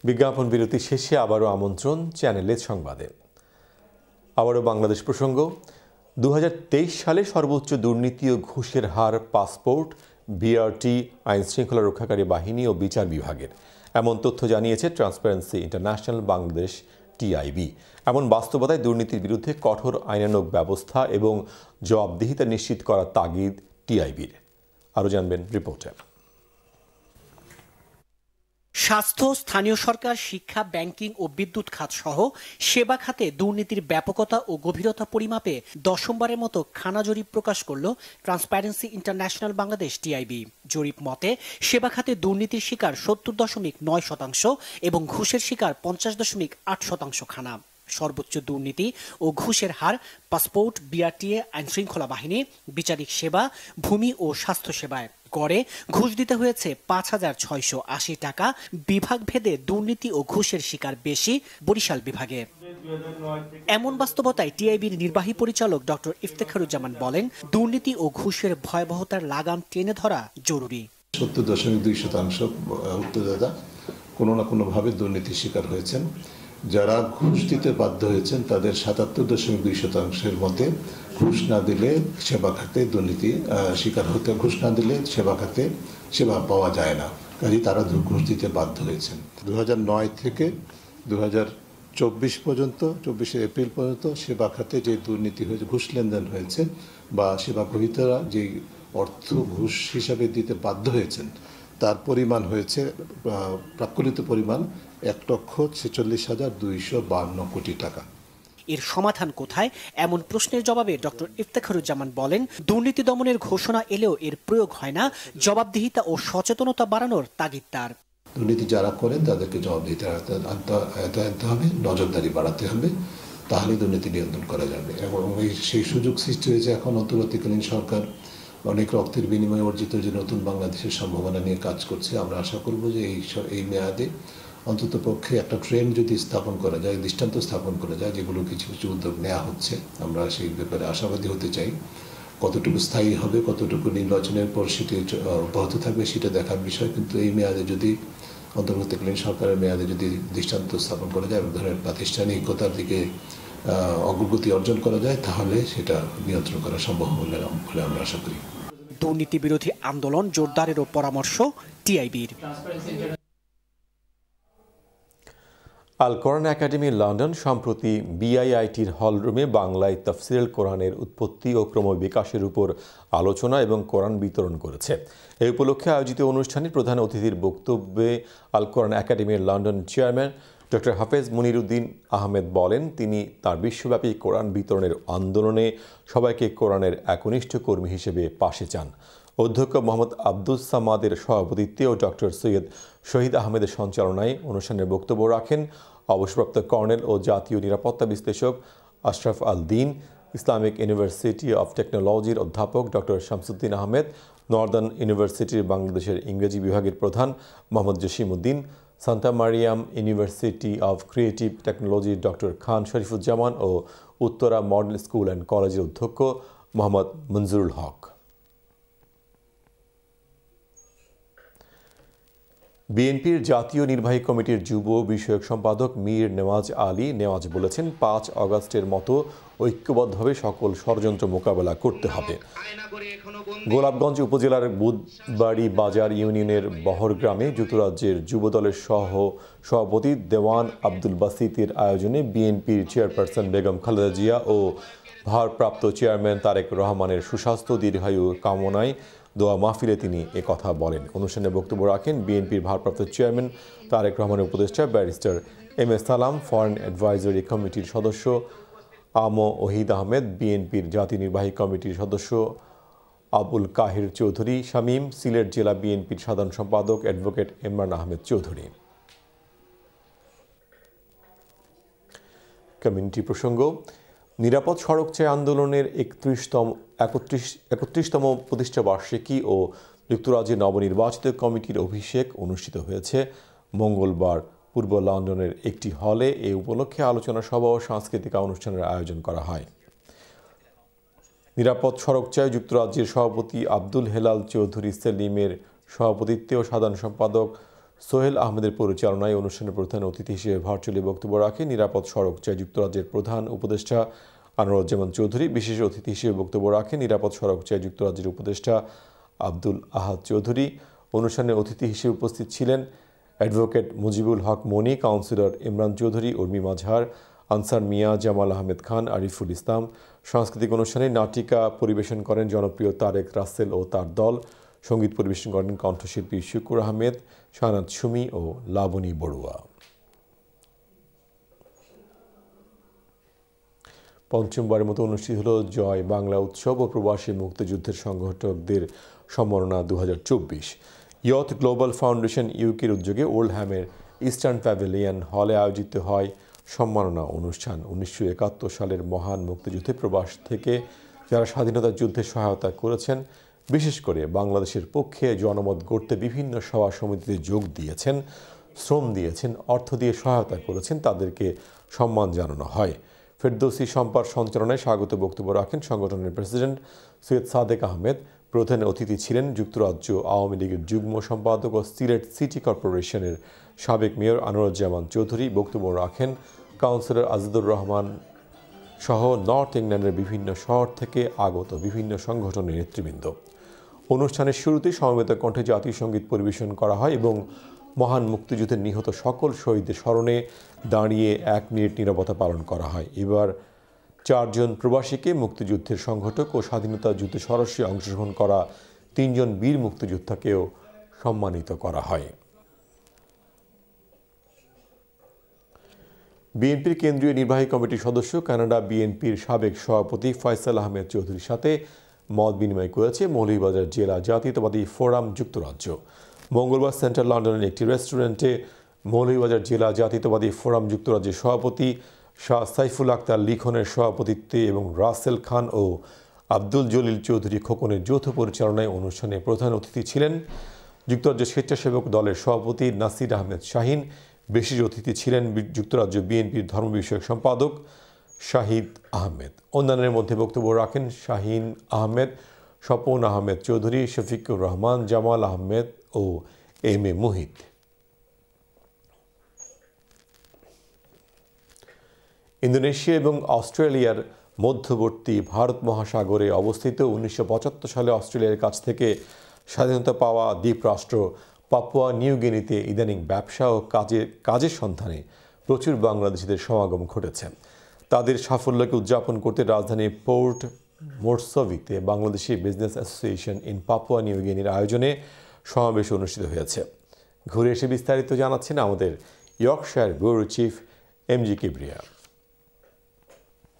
বিজ্ঞাপন বিরতি শেষে আবারও আমন্ত্রণ চ্যানেলের সংবাদে। আবারও বাংলাদেশ প্রসঙ্গ। 2023 সালে সর্বোচ্চ দুর্নীতি ও ঘুষের হার পাসপোর্ট, বিআরটি, আইন শৃঙ্খলা রক্ষাকারী বাহিনী ও বিচার বিভাগের, এমন তথ্য জানিয়েছে ট্রান্সপারেন্সি ইন্টারন্যাশনাল বাংলাদেশ টিআইবি। এমন বাস্তবতায় দুর্নীতির বিরুদ্ধে কঠোর আইনানুগ ব্যবস্থা এবং জবাবদিহিতা নিশ্চিত করার তাগিদ টিআইবির। আরও জানবেন রিপোর্টে। স্বাস্থ্য, স্থানীয় সরকার, শিক্ষা, ব্যাংকিং ও বিদ্যুৎ খাত সহ সেবা খাতে দুর্নীতির ব্যাপকতা ও গভীরতা পরিমাপে দশমবারের মতো খানা জরিপ প্রকাশ করল ট্রান্সপারেন্সি ইন্টারন্যাশনাল বাংলাদেশ টিআইবি। জরিপ মতে সেবা খাতে দুর্নীতির শিকার ৭০.৯% এবং ঘুষের শিকার ৫০.৮% খানা। সর্বোচ্চ দুর্নীতি ও ঘুষের হার পাসপোর্ট, বিআরটিএ, আইন শৃঙ্খলা বাহিনী, বিচারিক সেবা, ভূমি ও স্বাস্থ্য সেবায়। গড়ে ঘুষ দিতে হয়েছে ৫,৬৮০ টাকা। বিভাগ ভেদে দুর্নীতি ও ঘুষের শিকার বেশি বরিশাল বিভাগে। এমন বাস্তবতায় টিআইবির নির্বাহী পরিচালক ডক্টর ইফতেখারুজ্জামান বলেন, দুর্নীতি ও ঘুষের ভয়াবহতার লাগাম টেনে ধরা জরুরি। ৭০.২% উত্তরদাতা কোনো না কোনোভাবে দুর্নীতির শিকার হয়েছেন। যারা ঘুষ দিতে বাধ্য হয়েছেন তাদের ৭৭.২%-এর মতে ঘুষ না দিলে সেবা খাতে দুর্নীতি শিকার হতে, ঘুষ না দিলে সেবা খাতে সেবা পাওয়া যায় না, কাজেই তারা ঘুষ দিতে বাধ্য হয়েছেন। 2009 থেকে 2024 পর্যন্ত, 24শে এপ্রিল পর্যন্ত সেবা খাতে যে দুর্নীতি হয়েছে, ঘুষ লেনদেন হয়েছে বা সেবা গ্রহীতারা যে অর্থ ঘুষ হিসাবে দিতে বাধ্য হয়েছেন তার পরিমাণ হয়েছে, প্রাক্কলিত পরিমাণ ১,৪৬,২৫২ কোটি টাকা। এর সমাধান কোথায়? এমন প্রশ্নের জবাবে ডক্টর ইফতেখারুজ্জামান বলেন, দুর্নীতি দমনের ঘোষণা এলেও এর প্রয়োগ হয় না। জবাবদিহিতা ও সচেতনতা বাড়ানোর তাগিদ তার। দুর্নীতি যারা করেন তাদেরকে জবাবদিহিতা আনতে হবে, নজরদারি বাড়াতে হবে, তাহলেই দুর্নীতি নিয়ন্ত্রণ করা যাবে। এবং সেই সুযোগ সৃষ্টি হয়েছে এখন অন্তর্বর্তীকালীন সরকার অনেক রক্তের বিনিময়ে অর্জিত যে নতুন বাংলাদেশের সম্ভাবনা নিয়ে কাজ করছে। আমরা আশা করব যে এই মেয়াদে অন্তত পক্ষে একটা ট্রেন্ড যদি স্থাপন করা যায়, দৃষ্টান্ত স্থাপন করা যায়, যেগুলো কিছু কিছু উদ্যোগ নেওয়া হচ্ছে, আমরা সেই ব্যাপারে আশাবাদী হতে চাই। কতটুকু স্থায়ী হবে, কতটুকু নির্বাচনের পর সেটি অব্যাহত থাকবে সেটা দেখার বিষয়। কিন্তু এই মেয়াদে যদি, অন্তর্বর্তীকালীন সরকারের মেয়াদে যদি দৃষ্টান্ত স্থাপন করা যায় এবং ধরনের প্রাতিষ্ঠানিকতার দিকে অগ্রগতি অর্জন করা যায়, তাহলে সেটা নিয়ন্ত্রণ করা সম্ভব বলে আমরা আশা করি। দুর্নীতি বিরোধী আন্দোলন জোরদারেরও পরামর্শ টিআইবির। আল কোরআন একাডেমি লন্ডন সম্প্রতি বিআইআইটির হলরুমে বাংলায় তাফসিরুল কোরআনের উৎপত্তি ও ক্রমবিকাশের উপর আলোচনা এবং কোরআন বিতরণ করেছে। এই উপলক্ষে আয়োজিত অনুষ্ঠানে প্রধান অতিথির বক্তব্যে আল কোরআন একাডেমির লন্ডন চেয়ারম্যান ডক্টর হাফেজ মুনিরুদ্দিন আহমেদ বলেন, তিনি তার বিশ্বব্যাপী কোরআন বিতরণের আন্দোলনে সবাইকে কোরআনের একনিষ্ঠ কর্মী হিসেবে পাশে চান। অধ্যক্ষ মোহাম্মদ আব্দুস সামাদের সভাপতিত্বে ও ডক্টর সৈয়দ শহীদ আহমেদের সঞ্চালনায় অনুষ্ঠানের বক্তব্য রাখেন অবসরপ্রাপ্ত কর্নেল ও জাতীয় নিরাপত্তা বিশ্লেষক আশরাফ আল দিন, ইসলামিক ইউনিভার্সিটি অফ টেকনোলজির অধ্যাপক ডক্টর শামসুদ্দিন আহমেদ, নর্দার্ন ইউনিভার্সিটির বাংলাদেশের ইংরেজি বিভাগের প্রধান Mohammad Jasimuddin, Santa Mariam University of creative টেকনোলজির ডক্টর খান শরীফুজ্জামান ও উত্তরা মডেল স্কুল অ্যান্ড কলেজের অধ্যক্ষ মোহাম্মদ মঞ্জুরুল হক। বিএনপির জাতীয় নির্বাহী কমিটির যুব বিষয়ক সম্পাদক মীর নেওয়াজ আলী নেওয়াজ বলেছেন, ৫ আগস্টের মতো ঐক্যবদ্ধভাবে সকল ষড়যন্ত্র মোকাবেলা করতে হবে। গোলাপগঞ্জ উপজেলার বুধবাড়ি বাজার ইউনিয়নের বহরগ্রামে যুক্তরাজ্যের যুবদলের সভাপতি দেওয়ান আব্দুল বাসিতের আয়োজনে বিএনপির চেয়ারপারসন বেগম খালেদা জিয়া ও ভারপ্রাপ্ত চেয়ারম্যান তারেক রহমানের সুস্বাস্থ্য দীর্ঘায়ু কামনায় দোয়া মাহফিলে তিনি কথা বলেন। অনুষ্ঠানে বক্তব্য রাখেন বিএনপির ভারপ্রাপ্ত চেয়ারম্যান তারেক রহমানের উপদেষ্টা ব্যারিস্টার এম এ সালাম, ফরেন অ্যাডভাইজরি কমিটির সদস্য ওহিদ আহমেদ, বিএনপির জাতীয় নির্বাহী কমিটির সদস্য আবুল কাহির চৌধুরী শামীম, সিলেট জেলা বিএনপির সাধারণ সম্পাদক অ্যাডভোকেট ইমরান আহমেদ চৌধুরী। কমিউনিটি প্রসঙ্গ। নিরাপদ সড়ক চাই আন্দোলনের ৩১তম প্রতিষ্ঠা বার্ষিকী ও যুক্তরাজ্যের নবনির্বাচিত কমিটির অভিষেক অনুষ্ঠিত হয়েছে মঙ্গলবার পূর্ব লন্ডনের একটি হলে। এ উপলক্ষে আলোচনা সভা ও সাংস্কৃতিক অনুষ্ঠানের আয়োজন করা হয়। নিরাপদ সড়ক চাই যুক্তরাজ্যের সভাপতি আব্দুল হেলাল চৌধুরী সেলিমের সভাপতিত্বে ও সাধারণ সম্পাদক সোহেল আহমেদের পরিচালনায় অনুষ্ঠানের প্রধান অতিথি হিসেবে ভার্চুয়ালি বক্তব্য রাখেন নিরাপদ সড়ক চাই যুক্তরাজ্যের প্রধান উপদেষ্টা আনোয়ারুজ্জামান চৌধুরী। বিশেষ অতিথি হিসেবে বক্তব্য রাখেন নিরাপদ সড়ক চাই যুক্তরাজ্যের উপদেষ্টা আব্দুল আহাদ চৌধুরী। অনুষ্ঠানে অতিথি হিসেবে উপস্থিত ছিলেন অ্যাডভোকেট মুজিবুল হক মনি, কাউন্সিলর ইমরান চৌধুরী, উর্মি মাজহার, আনসার মিয়া, জামাল আহমেদ খান, আরিফুল ইসলাম। সাংস্কৃতিক অনুষ্ঠানে নাটিকা পরিবেশন করেন জনপ্রিয় তারেক রাসেল ও তার দল। সঙ্গীত পরিবেশন করেন কণ্ঠশিল্পী শুকুর আহমেদ, শাহনাজ সুমি ও লাবণী বড়ুয়া। পঞ্চমবারের মতো অনুষ্ঠিত হল জয় বাংলা উৎসব ও প্রবাসী মুক্তিযুদ্ধের সংগঠকদের সম্মাননা 2024। ইয়থ গ্লোবাল ফাউন্ডেশন ইউকের উদ্যোগে ওল্ডহ্যামের ইস্টার্ন প্যাভিলিয়ন হলে আয়োজিত হয় সম্মাননা অনুষ্ঠান। 1971 সালের মহান মুক্তিযুদ্ধে প্রবাস থেকে যারা স্বাধীনতা যুদ্ধে সহায়তা করেছেন, বিশেষ করে বাংলাদেশের পক্ষে জনমত গড়তে বিভিন্ন সভা সমিতিতে যোগ দিয়েছেন, শ্রম দিয়েছেন, অর্থ দিয়ে সহায়তা করেছেন, তাদেরকে সম্মান জানানো হয়। ফেরদৌসী শম্পার সঞ্চালনায় স্বাগত বক্তব্য রাখেন সংগঠনের প্রেসিডেন্ট সৈয়দ সাদেক আহমেদ। প্রধান অতিথি ছিলেন যুক্তরাজ্য আওয়ামী লীগের যুগ্ম সম্পাদক ও সিলেট সিটি কর্পোরেশনের সাবেক মেয়র আনোয়ারুজ্জামান চৌধুরী। বক্তব্য রাখেন কাউন্সিলর আজিদুর রহমান সহ নর্থ ইংল্যান্ডের বিভিন্ন শহর থেকে আগত বিভিন্ন সংগঠনের নেতৃবৃন্দ। অনুষ্ঠানের শুরুতে সমবেত কণ্ঠে জাতীয় সঙ্গীত পরিবেশন করা হয় এবং মহান মুক্তিযুদ্ধে নিহত সকল শহীদদের স্মরণে দাঁড়িয়ে 1 মিনিট নীরবতা পালন করা হয়। এবার 4 জন প্রবাসীকে, মুক্তিযুদ্ধের সংগঠক ও স্বাধীনতা যুদ্ধে সরাসরি অংশগ্রহণ করা 3 জন বীর মুক্তিযোদ্ধাকেও সম্মানিত করা হয়। বিএনপির কেন্দ্রীয় নির্বাহী কমিটির সদস্য কানাডা বিএনপির সাবেক সভাপতি ফয়সাল আহমেদ চৌধুরীর সাথে মত বিনিময় করেছে মৌলভীবাজার জেলা জাতীয়তাবাদী ফোরাম যুক্তরাজ্য। মঙ্গলবার সেন্ট্রাল লন্ডনের একটি রেস্টুরেন্টে মৌলভীবাজার জেলা জাতীয়তাবাদী ফোরাম যুক্তরাজ্যের সভাপতি শাহ সাইফুল আক্তার লিখনের সভাপতিত্বে এবং রাসেল খান ও আব্দুল জলিল চৌধুরী খোকনের যৌথ পরিচালনায় অনুষ্ঠানে প্রধান অতিথি ছিলেন যুক্তরাজ্য স্বেচ্ছাসেবক দলের সভাপতি নাসির আহমেদ শাহিন। বিশেষ অতিথি ছিলেন যুক্তরাজ্য বিএনপির ধর্ম বিষয়ক সম্পাদক শাহিদ আহমেদ। অন্যান্যের মধ্যে বক্তব্য রাখেন শাহিন আহমেদ, স্বপন আহমেদ চৌধুরী, শফিকুর রহমান, জামাল আহমেদ ও এম এ মুহিত। ইন্দোনেশিয়া এবং অস্ট্রেলিয়ার মধ্যবর্তী ভারত মহাসাগরে অবস্থিত 1975 সালে অস্ট্রেলিয়ার কাছ থেকে স্বাধীনতা পাওয়া দ্বীপরাষ্ট্র পাপুয়া নিউ গিনিতে ইদানিং ব্যবসা ও কাজের সন্ধানে প্রচুর বাংলাদেশিদের সমাগম ঘটেছে। তাদের সাফল্যকে উদযাপন করতে রাজধানী পোর্ট মোরসভিতে Bangladeshi business association in Papua New গিনির আয়োজনে সমাবেশ অনুষ্ঠিত হয়েছে। ঘুরে এসে বিস্তারিত জানাচ্ছেন আমাদের Yorkshire bureau chief MG Kibria.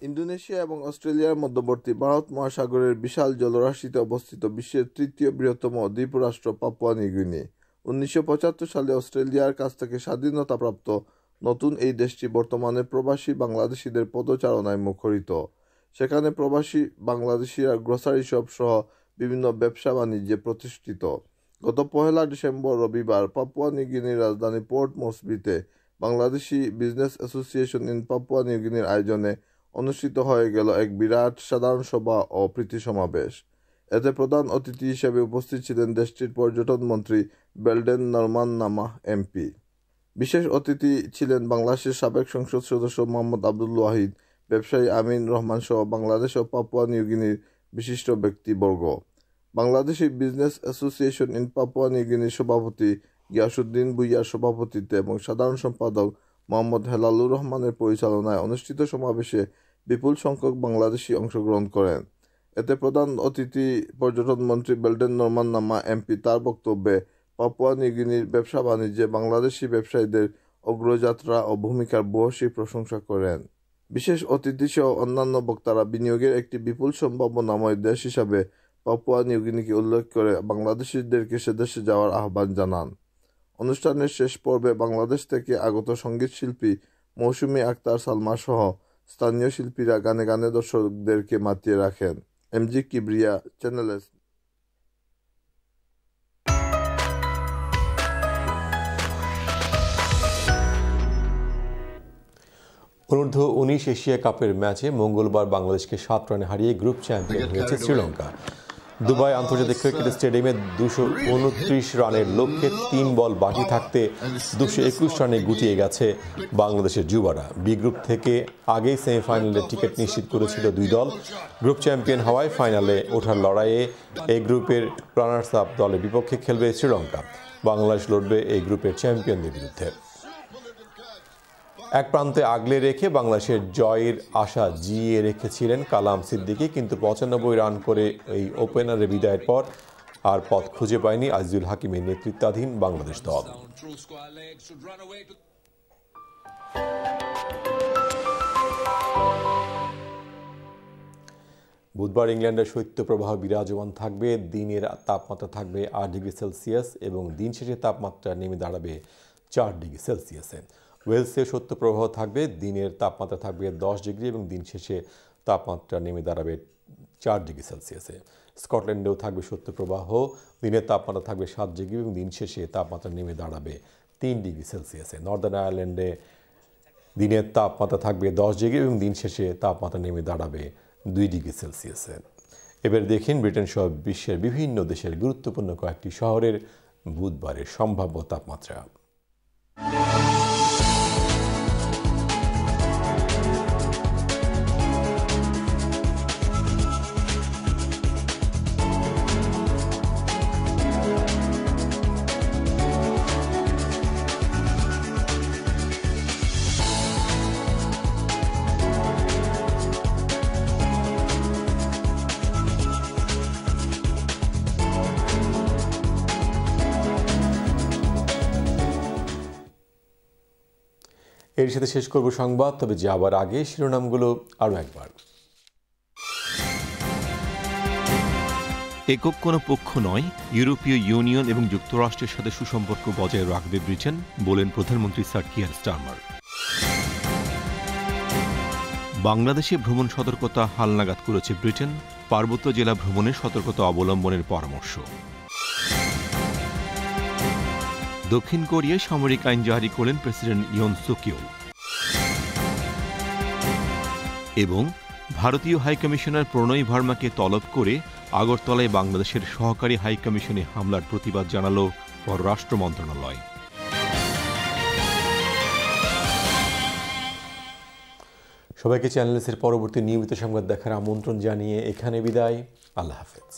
Indonesia এবং অস্ট্রেলিয়ার মধ্যবর্তী ভারত মহাসাগরের বিশাল জলরাশিতে অবস্থিত বিশ্বের 3য় বৃহত্তম দ্বীপরাষ্ট্র পাপুয়া নিউ গিনি 1975 সালে অস্ট্রেলিয়ার কাছ থেকে স্বাধীনতাপ্রাপ্ত নতুন এই দেশটি বর্তমানে প্রবাসী বাংলাদেশিদের পদচারণায় মুখরিত। সেখানে প্রবাসী বাংলাদেশিরা গ্রোসারি শপ সহ বিভিন্ন ব্যবসা বাণিজ্যে প্রতিষ্ঠিত। গত 1 ডিসেম্বর রবিবার পাপুয়া নিউ গিনির রাজধানী পোর্ট মোরসবিতে Bangladeshi business association in Papua New গিনির আয়োজনে অনুষ্ঠিত হয়ে গেল এক বিরাট সাধারণ সভা ও প্রীতি সমাবেশ। এতে প্রধান অতিথি হিসেবে উপস্থিত ছিলেন দেশটির পর্যটন মন্ত্রী বেলডেন নরমান নামাহ এমপি। বিশেষ অতিথি ছিলেন বাংলাদেশের সাবেক সংসদ সদস্য মোহাম্মদ আব্দুল ওয়াহিদ, ব্যবসায়ী আমিন রহমান সহ বাংলাদেশ ও পাপুয়া নিউ গিনির বিশিষ্ট ব্যক্তিবর্গ। Bangladeshi business association in Papua New গিনির সভাপতি গিয়াসউদ্দিন ভুইয়ার সভাপতিত্বে এবং সাধারণ সম্পাদক মোহাম্মদ হেলালুর রহমানের পরিচালনায় অনুষ্ঠিত সমাবেশে বিপুল সংখ্যক বাংলাদেশি অংশগ্রহণ করেন। এতে প্রধান অতিথি পর্যটন মন্ত্রী বেলডেন নরমান নামা এমপি তার বক্তব্যে পাপুয়া নিউ গিনির ব্যবসা বাণিজ্যে বাংলাদেশি ব্যবসায়ীদের অগ্রযাত্রা ও ভূমিকার ভূয়সী প্রশংসা করেন। বিশেষ অতিথি সহ অন্যান্য বক্তারা বিনিয়োগের একটি বিপুল সম্ভাবনাময় দেশ হিসাবে পাপুয়া নিউ গিনিকে উল্লেখ করে বাংলাদেশিদেরকে সেদেশে যাওয়ার আহ্বান জানান। অনুষ্ঠানের শেষ পর্বে বাংলাদেশ থেকে আগত সঙ্গীত শিল্পী মৌসুমী আক্তার সালমা সহ স্থানীয় শিল্পীরা গানে গানে দর্শকদেরকে মাতিয়ে রাখেন। MG Kibria, channel S. অনূর্ধ্ব 19 এশিয়া কাপের ম্যাচে মঙ্গলবার বাংলাদেশকে 7 রানে হারিয়ে গ্রুপ চ্যাম্পিয়ন হয়েছে শ্রীলঙ্কা। দুবাই আন্তর্জাতিক ক্রিকেট স্টেডিয়ামে 229 রানের লক্ষ্যে 3 বল বাকি থাকতে 221 রানে গুটিয়ে গেছে বাংলাদেশের যুবারা। বি গ্রুপ থেকে আগেই সেমিফাইনালে টিকিট নিশ্চিত করেছিল দুই দল। গ্রুপ চ্যাম্পিয়ন হওয়ায় ফাইনালে ওঠার লড়াইয়ে এই গ্রুপের রানার্স আপ দলের বিপক্ষে খেলবে শ্রীলঙ্কা। বাংলাদেশ লড়বে এই গ্রুপের চ্যাম্পিয়নদের বিরুদ্ধে। এক প্রান্তে আগলে রেখে বাংলাদেশের জয়ের আশা জিইয়ে রেখেছিলেন কালাম সিদ্দিকী, কিন্তু 95 রান করে এই ওপেনারের বিদায়ের পর আর পথ খুঁজে পায়নি আজিজুল হাকিমের নেতৃত্বাধীন বাংলাদেশ দল। বুধবার ইংল্যান্ডের শৈত্যপ্রবাহ বিরাজমান থাকবে। দিনের তাপমাত্রা থাকবে 8 ডিগ্রি সেলসিয়াস এবং দিন শেষে তাপমাত্রা নেমে দাঁড়াবে 4 ডিগ্রি সেলসিয়াসে। ওয়েলসে শৈত্যপ্রবাহ থাকবে। দিনের তাপমাত্রা থাকবে 10 ডিগ্রি এবং দিন শেষে তাপমাত্রা নেমে দাঁড়াবে 4 ডিগ্রি সেলসিয়াসে। স্কটল্যান্ডেও থাকবে শৈত্যপ্রবাহ। দিনের তাপমাত্রা থাকবে 7 ডিগ্রি এবং দিন শেষে তাপমাত্রা নেমে দাঁড়াবে 3 ডিগ্রি সেলসিয়াসে। নর্দার্ন আয়ারল্যান্ডে দিনের তাপমাত্রা থাকবে 10 ডিগ্রি এবং দিন শেষে তাপমাত্রা নেমে দাঁড়াবে 2 ডিগ্রি সেলসিয়াসে। এবার দেখেন ব্রিটেন সহ বিশ্বের বিভিন্ন দেশের গুরুত্বপূর্ণ কয়েকটি শহরের বুধবারের সম্ভাব্য তাপমাত্রা। এর সাথে শেষ করব সংবাদ, তবে যাবার আগে শিরোনামগুলো আরও একবার। একক কোনো পক্ষ নয়, ইউরোপীয় ইউনিয়ন এবং যুক্তরাষ্ট্রের সাথে সুসম্পর্ক বজায় রাখবে ব্রিটেন, বলেন প্রধানমন্ত্রী স্যার কিয়ার স্টারমার। বাংলাদেশে ভ্রমণ সতর্কতা হালনাগাদ করেছে ব্রিটেন, পার্বত্য জেলা ভ্রমণে সতর্কতা অবলম্বনের পরামর্শ। দক্ষিণ কোরিয়ায় সামরিক আইন জারি করলেন প্রেসিডেন্ট ইয়ন সুক ইয়োল। এবং ভারতীয় হাইকমিশনার প্রণয় ভার্মাকে তলব করে আগরতলায় বাংলাদেশের সহকারী হাইকমিশনে হামলার প্রতিবাদ জানাল পররাষ্ট্র মন্ত্রণালয়। সবাইকে চ্যানেল এর পরবর্তী নিয়মিত সংবাদ দেখার আমন্ত্রণ জানিয়ে এখানে বিদায়। আল্লাহ হাফেজ।